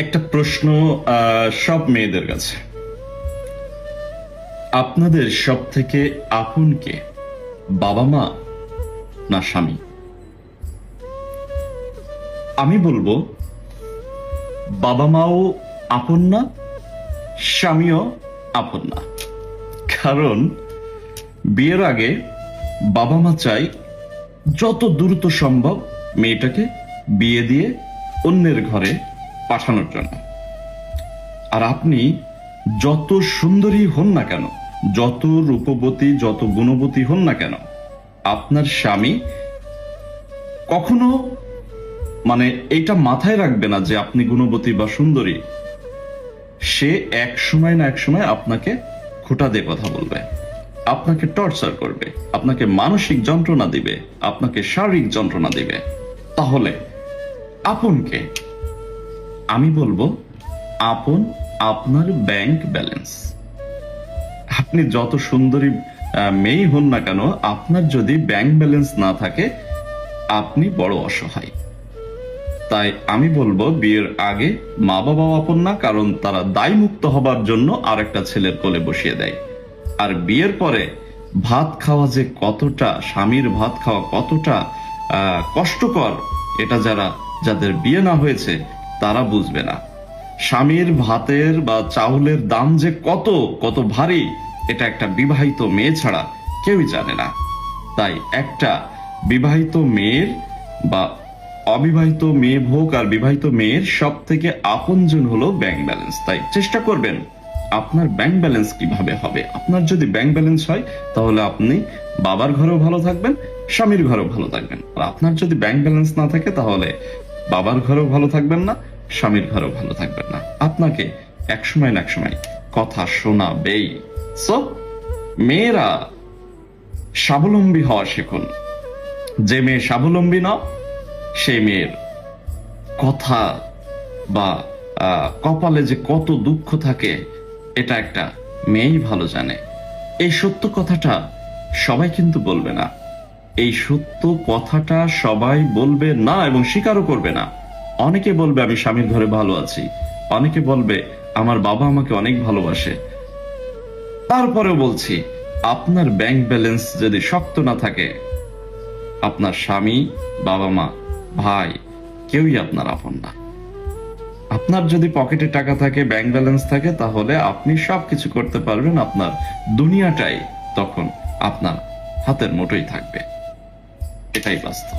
একটা প্রশ্ন সব মেয়েদের কাছে, আপনাদের সব থেকে আপন কে, বাবা মা না স্বামী? আমি বলবো বাবা মাও আপন না, স্বামীও আপন না। কারণ বিয়ের আগে বাবা মা চাই যত দ্রুত সম্ভব মেয়েটাকে বিয়ে দিয়ে অন্যের ঘরে পাঠানোর জন্য। আর আপনি যত সুন্দরী হন না কেন, যত রূপবতী, যত গুণবতী হন না কেন, আপনার স্বামী কখনো এটা মাথায় রাখবে না যে আপনি গুণবতী বা সুন্দরী। সে এক সময় না এক সময় আপনাকে খোঁটা দিয়ে কথা বলবে, আপনাকে টর্চার করবে, আপনাকে মানসিক যন্ত্রণা দিবে, আপনাকে শারীরিক যন্ত্রণা দিবে। তাহলে আপন কে? আমি বলবো আপন আপনার ব্যাংক ব্যালেন্স। আপনি যত সুন্দরী মেয়ে হন না কেন, আপনার যদি ব্যাংক ব্যালেন্স না থাকে আপনি বড় অসহায়। তাই আমি বলবো বিয়ের আগে মা বাবাও আপন না, কারণ তারা দায় মুক্ত হবার জন্য আরেকটা ছেলের কোলে বসিয়ে দেয়। আর বিয়ের পরে ভাত খাওয়া যে কতটা, স্বামীর ভাত খাওয়া কতটা কষ্টকর, এটা যাদের বিয়ে না হয়েছে তারা বুঝবে না। স্বামীর ভাতের বা চাউলের দাম যে কত কত ভারী, এটা একটা বিবাহিত মেয়ে ছাড়া কেউই জানে না। তাই একটা বিবাহিত মেয়ের বা অবিবাহিত মেয়ে হোক আর বিবাহিত মেয়ের সব থেকে আপনজন হলো ব্যাংক ব্যালেন্স। তাই চেষ্টা করবেন আপনার ব্যাংক ব্যালেন্স কিভাবে হবে। আপনার যদি ব্যাংক ব্যালেন্স হয় তাহলে আপনি বাবার ঘরেও ভালো থাকবেন, স্বামীর ঘরেও ভালো থাকবেন। আর আপনার যদি ব্যাংক ব্যালেন্স না থাকে তাহলে বাবার ঘরেও ভালো থাকবেন না, স্বামীর ঘরেও ভালো থাকবেন না। আপনাকে একসময় না একসময় কথা শোনাবেই। সো মেয়েরা স্বাবলম্বী হওয়া শিখুন। যে মেয়ে স্বাবলম্বী না, সেই মেয়ের কথা বা কপালে যে কত দুঃখ থাকে এটা একটা মেয়েই ভালো জানে। এই সত্য কথাটা সবাই কিন্তু বলবে না, এই সত্য কথাটা সবাই বলবে না এবং স্বীকারও করবে না। অনেকে বলবে আমি স্বামীর ঘরে ভালো আছি, অনেকে বলবে আমার বাবা আমাকে অনেক ভালোবাসে। তারপরেও বলছি, আপনার ব্যাংক ব্যালেন্স যদি শক্ত না থাকে, আপনার স্বামী, বাবা মা, ভাই কেউই আপনার আপন না। আপনার যদি পকেটে টাকা থাকে, ব্যাংক ব্যালেন্স থাকে, তাহলে আপনি সবকিছু করতে পারবেন। আপনার দুনিয়াটাই তখন আপনার হাতের মুঠোয় থাকবে। এটাই বাস্তব।